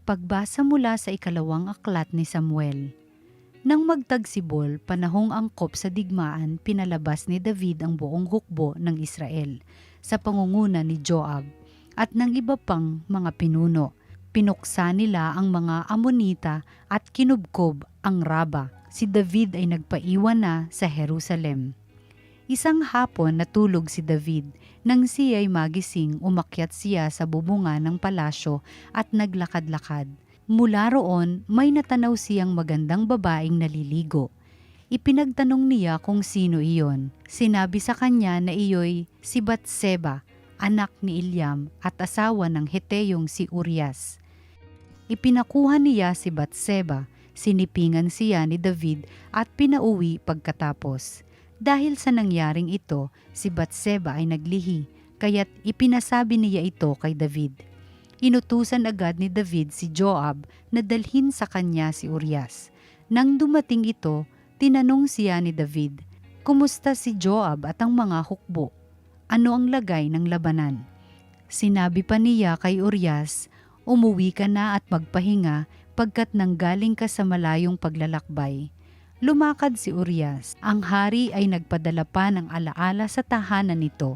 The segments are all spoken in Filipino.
Pagbasa mula sa ikalawang aklat ni Samuel. Nang magtagsibol, panahong angkop sa digmaan, pinalabas ni David ang buong hukbo ng Israel sa pangunguna ni Joab at ng iba pang mga pinuno. Pinuksa nila ang mga Amonita at kinubkob ang Raba. Si David ay nagpaiwan na sa Jerusalem. Isang hapon natulog si David. Nang siya'y magising, umakyat siya sa bubunga ng palasyo at naglakad-lakad. Mula roon, may natanaw siyang magandang babaeng naliligo. Ipinagtanong niya kung sino iyon. Sinabi sa kanya na iyo'y si Batseba, anak ni Eliam at asawa ng Heteyong si Urias. Ipinakuha niya si Batseba, sinipingan siya ni David at pinauwi pagkatapos. Dahil sa nangyaring ito, si Batseba ay naglihi, kaya't ipinasabi niya ito kay David. Inutusan agad ni David si Joab na dalhin sa kanya si Urias. Nang dumating ito, tinanong siya ni David, "Kumusta si Joab at ang mga hukbo? Ano ang lagay ng labanan?" Sinabi pa niya kay Urias, "Umuwi ka na at magpahinga pagkat nanggaling ka sa malayong paglalakbay." Lumakad si Urias. Ang hari ay nagpadala pa ng alaala sa tahanan nito,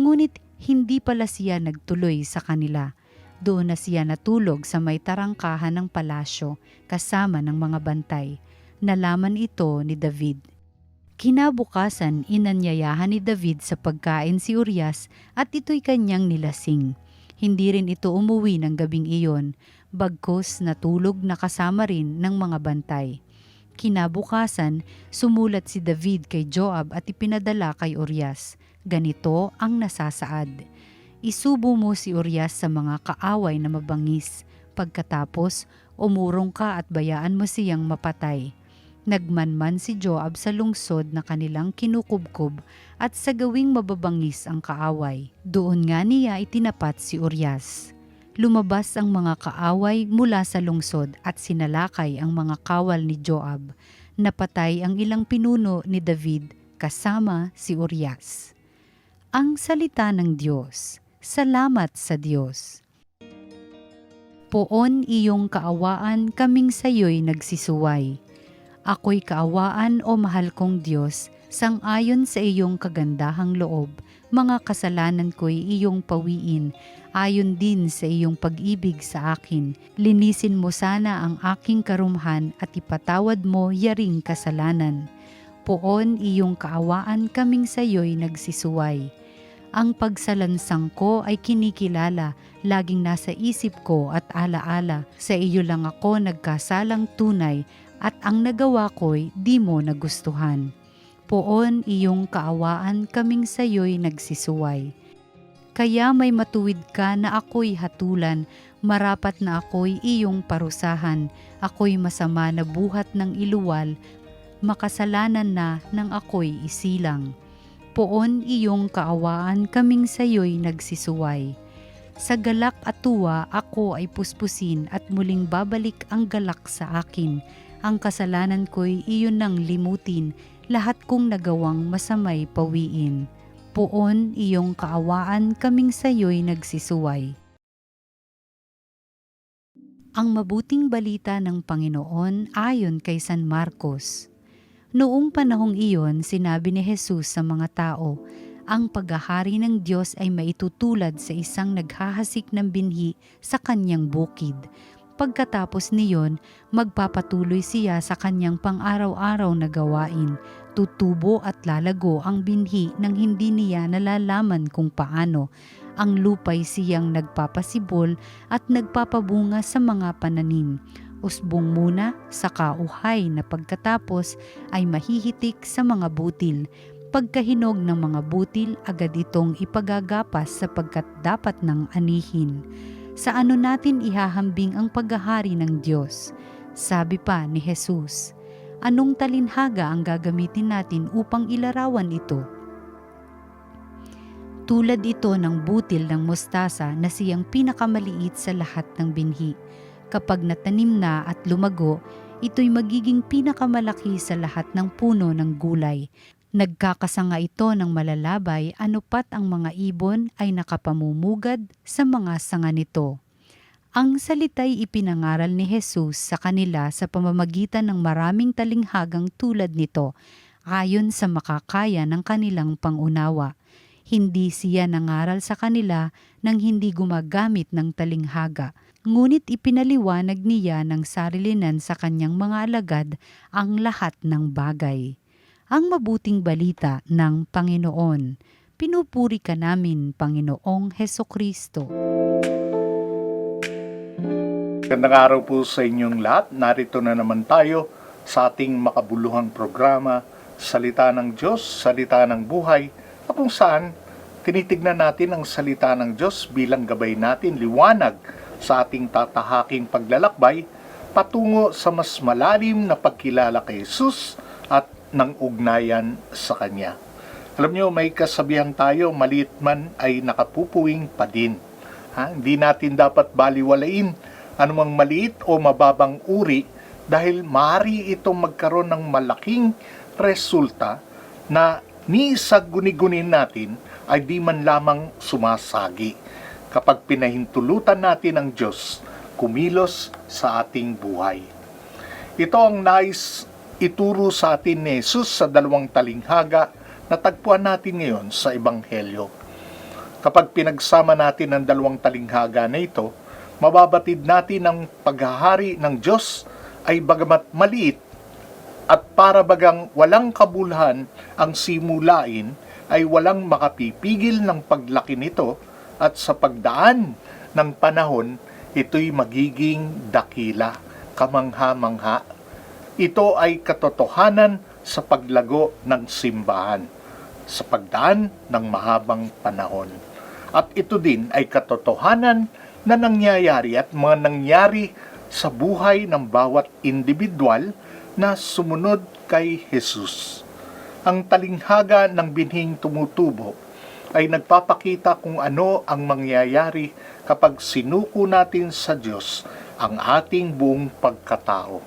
ngunit hindi pala siya nagtuloy sa kanila. Doon na siya natulog sa may tarangkahan ng palasyo kasama ng mga bantay. Nalaman ito ni David. Kinabukasan, inanyayahan ni David sa pagkain si Urias at ito'y kanyang nilasing. Hindi rin ito umuwi ng gabing iyon, bagkus natulog na kasama rin ng mga bantay. Kinabukasan, sumulat si David kay Joab at ipinadala kay Urias. Ganito ang nasasaad: "Isubo mo si Urias sa mga kaaway na mabangis. Pagkatapos, umurong ka at bayaan mo siyang mapatay." Nagmanman si Joab sa lungsod na kanilang kinukubkob at sa gawing mababangis ang kaaway. Doon nga niya itinapat si Urias. Lumabas ang mga kaaway mula sa lungsod at sinalakay ang mga kawal ni Joab. Napatay ang ilang pinuno ni David kasama si Urias. Ang salita ng Diyos. Salamat sa Diyos. Poon iyong kaawaan, kaming sayo'y nagsisuway. Ako'y kaawaan o mahal kong Diyos, sang-ayon sa iyong kagandahang loob. Mga kasalanan ko'y iyong pawiin, ayon din sa iyong pag-ibig sa akin. Linisin mo sana ang aking karumhan at ipatawad mo yaring kasalanan. Poon iyong kaawaan, kaming sayo'y nagsisuway. Ang pagsalansang ko ay kinikilala, laging nasa isip ko at alaala. Sa iyo lang ako nagkasalang tunay at ang nagawa ko'y di mo nagustuhan. Poon iyong kaawaan, kaming sayo'y nagsisuway. Kaya may matuwid ka na ako'y hatulan, marapat na ako'y iyong parusahan. Ako'y masama na buhat ng iluwal, makasalanan na nang ako'y isilang. Poon iyong kaawaan, kaming sayo'y nagsisuway. Sa galak at tuwa ako ay puspusin at muling babalik ang galak sa akin. Ang kasalanan ko'y iyon nang limutin, lahat kong nagawang masamay pawiin. Poon iyong kaawaan, kaming sayo'y nagsisuway. Ang mabuting balita ng Panginoon ayon kay San Marcos. Noong panahong iyon, sinabi ni Jesus sa mga tao, ang paghahari ng Diyos ay maitutulad sa isang naghahasik ng binhi sa kanyang bukid. Pagkatapos niyon, magpapatuloy siya sa kanyang pang-araw-araw na gawain. Tutubo at lalago ang binhi nang hindi niya nalalaman kung paano. Ang lupa'y siyang nagpapasibol at nagpapabunga sa mga pananim. Usbong muna, saka uhay na pagkatapos ay mahihitik sa mga butil. Pagkahinog ng mga butil, agad itong ipagagapas sapagkat dapat ng anihin. Sa ano natin ihahambing ang paghahari ng Diyos? Sabi pa ni Jesus, anong talinhaga ang gagamitin natin upang ilarawan ito? Tulad ito ng butil ng mustasa na siyang pinakamaliit sa lahat ng binhi. Kapag natanim na at lumago, ito'y magiging pinakamalaki sa lahat ng puno ng gulay. Nagkakasanga ito ng malalabay, anupat ang mga ibon ay nakapamumugad sa mga sanga nito. Ang salita'y ipinangaral ni Jesus sa kanila sa pamamagitan ng maraming talinghagang tulad nito, ayon sa makakaya ng kanilang pangunawa. Hindi siya nangaral sa kanila nang hindi gumagamit ng talinghaga, ngunit ipinaliwanag niya ng sarilinan sa kanyang mga alagad ang lahat ng bagay. Ang mabuting balita ng Panginoon. Pinupuri ka namin, Panginoong Hesukristo. Magandang araw po sa inyong lahat. Narito na naman tayo sa ating makabuluhang programa, Salita ng Diyos, Salita ng Buhay, na kung saan tinitignan natin ang salita ng Diyos bilang gabay natin, liwanag sa ating tatahaking paglalakbay patungo sa mas malalim na pagkilala kay Jesus at ng ugnayan sa Kanya. Alam nyo, may kasabihan tayo, maliit man ay nakapupuwing pa din. Hindi natin dapat baliwalain anumang maliit o mababang uri dahil maaari itong magkaroon ng malaking resulta na ni sa guni-gunin natin ay di man lamang sumasagi kapag pinahintulutan natin ang Diyos kumilos sa ating buhay. Ito ang nais ituro sa atin ni Jesus sa 2 talinghaga na tagpuan natin ngayon sa Ebanghelyo. Kapag pinagsama natin ang 2 talinghaga na ito, mababatid natin ang paghahari ng Diyos ay bagamat maliit at para bagang walang kabuluhan ang simulain, ay walang makapipigil ng paglaki nito at sa pagdaan ng panahon, ito'y magiging dakila, kamangha-mangha. Ito ay katotohanan sa paglago ng simbahan, sa pagdaan ng mahabang panahon. At ito din ay katotohanan na nangyayari at mga nangyari sa buhay ng bawat individual na sumunod kay Jesus. Ang talinghaga ng binhing tumutubo ay nagpapakita kung ano ang mangyayari kapag sinuko natin sa Diyos ang ating buong pagkatao.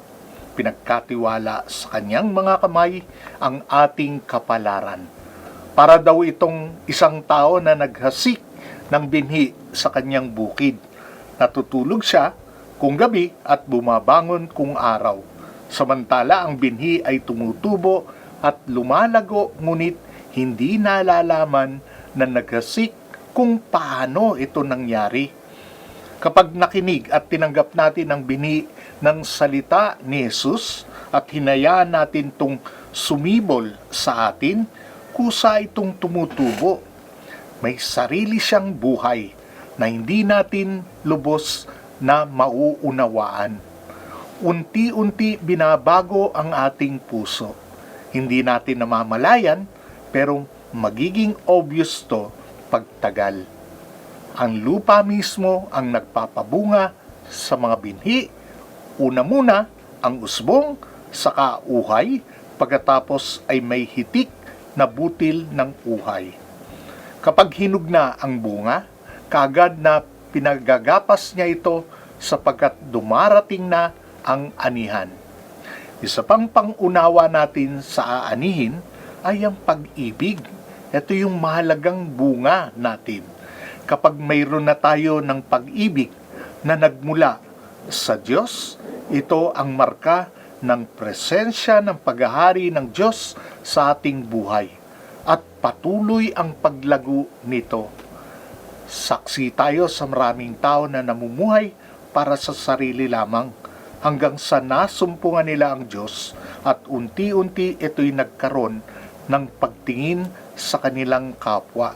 Pinagkatiwala sa kanyang mga kamay ang ating kapalaran. Para daw itong isang tao na naghasik ng binhi sa kanyang bukid. Natutulog siya kung gabi at bumabangon kung araw. Samantala ang binhi ay tumutubo at lumalago, ngunit hindi nalalaman na naghasik kung paano ito nangyari. Kapag nakinig at tinanggap natin ang binhi ng salita ni Jesus at hinayaan natin itong sumibol sa atin, kusa itong tumutubo. May sarili siyang buhay na hindi natin lubos na mauunawaan. Unti-unti binabago ang ating puso. Hindi natin namamalayan, pero magiging obvious to pagtagal. Ang lupa mismo ang nagpapabunga sa mga binhi. Una muna ang usbong, saka uhay, pagkatapos ay may hitik na butil ng uhay. Kapag hinug na ang bunga, kaagad na pinagagapas niya ito sapagkat dumarating na ang anihan. Isa pang pangunawa natin sa aanihin ay ang pag-ibig. Ito yung mahalagang bunga natin. Kapag mayroon na tayo ng pag-ibig na nagmula sa Diyos, ito ang marka ng presensya ng paghahari ng Diyos sa ating buhay at patuloy ang paglago nito. Saksi tayo sa maraming tao na namumuhay para sa sarili lamang hanggang sa nasumpungan nila ang Diyos at unti-unti ito'y nagkaroon ng pagtingin sa kanilang kapwa.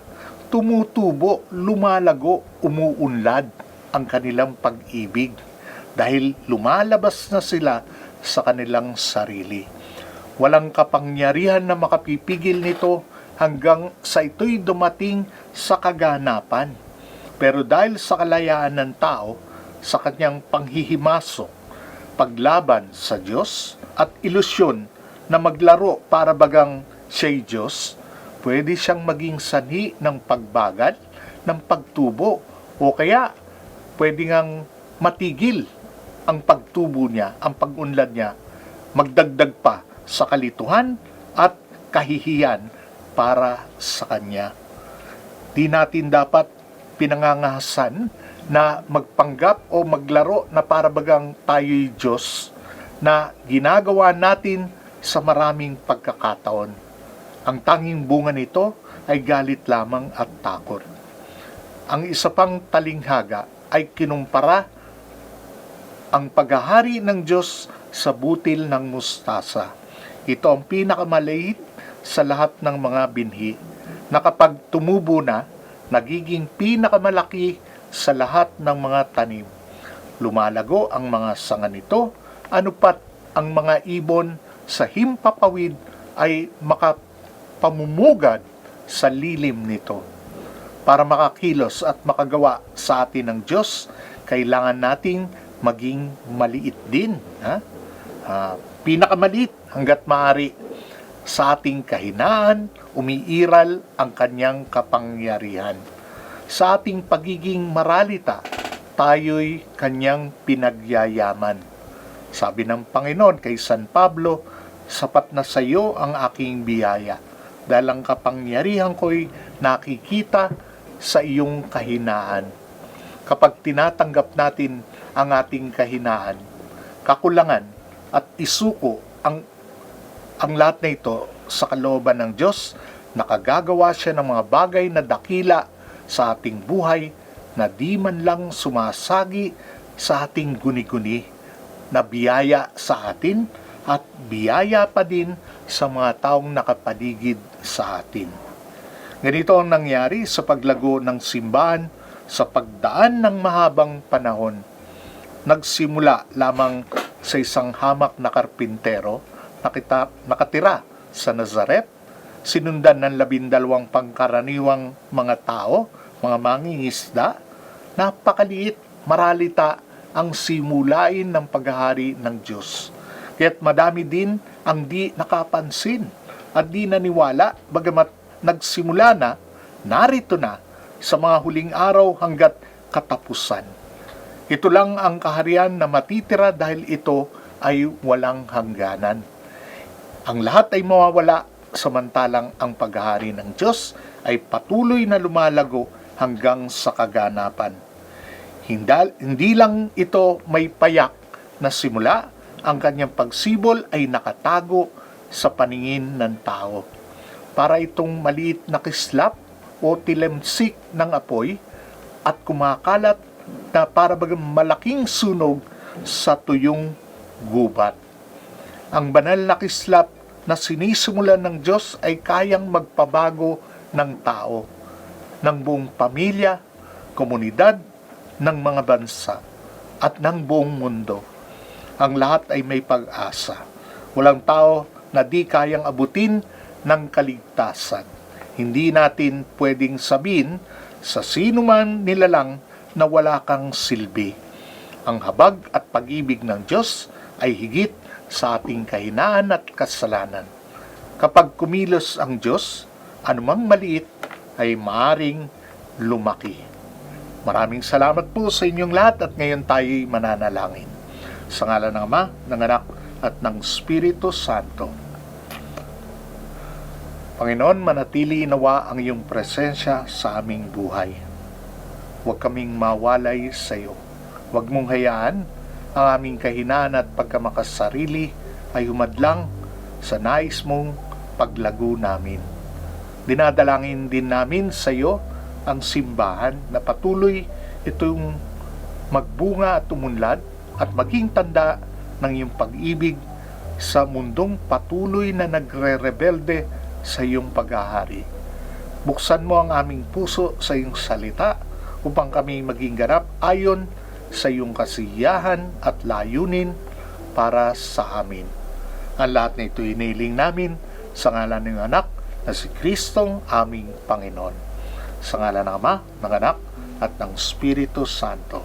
Tumutubo, lumalago, umuunlad ang kanilang pag-ibig dahil lumalabas na sila sa kanilang sarili. Walang kapangyarihan na makapipigil nito hanggang sa ito'y dumating sa kaganapan. Pero dahil sa kalayaan ng tao, sa kanyang panghihimasok, paglaban sa Diyos at ilusyon na maglaro para bagang siya'y Diyos, pwede siyang maging sanhi ng pagbagal, ng pagtubo, o kaya pwede ngang matigil ang pagtubo niya, ang pag-unlad niya, magdagdag pa sa kalituhan at kahihiyan para sa Kanya. Di natin dapat pinangangahasan na magpanggap o maglaro na parabagang tayo'y Diyos na ginagawa natin sa maraming pagkakataon. Ang tanging bunga nito ay galit lamang at takot. Ang isa pang talinghaga ay kinumpara ang paghahari ng Diyos sa butil ng mustasa. Ito ang pinakamaliit sa lahat ng mga binhi na kapag tumubo na, nagiging pinakamalaki sa lahat ng mga tanim. Lumalago ang mga sanga nito, anupat ang mga ibon sa himpapawid ay makapamumugad sa lilim nito. Para makakilos at makagawa sa atin ng Diyos, kailangan nating maging maliit din. Pinakamaliit hanggat maaari. Sa ating kahinaan, umiiral ang kanyang kapangyarihan. Sa ating pagiging maralita, tayo'y kanyang pinagyayaman. Sabi ng Panginoon kay San Pablo, sapat na sa iyo ang aking biyaya, dahil ang kapangyarihan ko'y nakikita sa iyong kahinaan. Kapag tinatanggap natin ang ating kahinaan, kakulangan at isuko ang lahat na ito sa kalooban ng Diyos, nakagagawa siya ng mga bagay na dakila sa ating buhay na di man lang sumasagi sa ating guni-guni, na biyaya sa atin at biyaya pa din sa mga taong nakapaligid sa atin. Ganito ang nangyari sa paglago ng simbahan sa pagdaan ng mahabang panahon. Nagsimula lamang sa isang hamak na karpintero nakatira sa Nazaret, sinundan ng 12 pangkaraniwang mga tao, mga mangingisda. Napakaliit, maralita ang simulain ng paghahari ng Diyos. Kaya't madami din ang di nakapansin at di naniwala, bagamat nagsimula na, narito na sa mga huling araw hanggat katapusan. Ito lang ang kaharian na matitira dahil ito ay walang hangganan. Ang lahat ay mawawala, samantalang ang paghahari ng Diyos ay patuloy na lumalago hanggang sa kaganapan. Hindi lang ito may payak na simula, ang kanyang pagsibol ay nakatago sa paningin ng tao. Para itong maliit na kislap o tilemsik ng apoy at kumakalat na para bagang malaking sunog sa tuyong gubat. Ang banal na kislap na sinisimulan ng Diyos ay kayang magpabago ng tao, ng buong pamilya, komunidad, ng mga bansa, at ng buong mundo. Ang lahat ay may pag-asa. Walang tao na di kayang abutin ng kaligtasan. Hindi natin pwedeng sabihin sa sino man nilalang na wala kang silbi. Ang habag at pag-ibig ng Diyos ay higit sa ating kahinaan at kasalanan. Kapag kumilos ang Diyos, anumang maliit ay maaring lumaki. Maraming salamat po sa inyong lahat at ngayon tayo'y mananalangin. Sa ngalan ng Ama, ng Anak, at ng Espiritu Santo. Panginoon, manatili nawa ang iyong presensya sa aming buhay. Huwag kaming mawalay sa iyo. Huwag mong hayaan ang aming kahinaan at pagkamakasarili ay humadlang sa nais mong paglago namin. Dinadalangin din namin sa iyo ang simbahan na patuloy itong magbunga at umunlad at maging tanda ng iyong pag-ibig sa mundong patuloy na nagre-rebelde sa iyong paghahari. Buksan mo ang aming puso sa iyong salita upang kami maging ganap ayon sa iyong kasiyahan at layunin para sa amin. Ang lahat na ito iniling namin sa ngalan ng anak na si Kristong aming Panginoon. Sa ngalan ng Ama, ng Anak, at ng Espiritu Santo.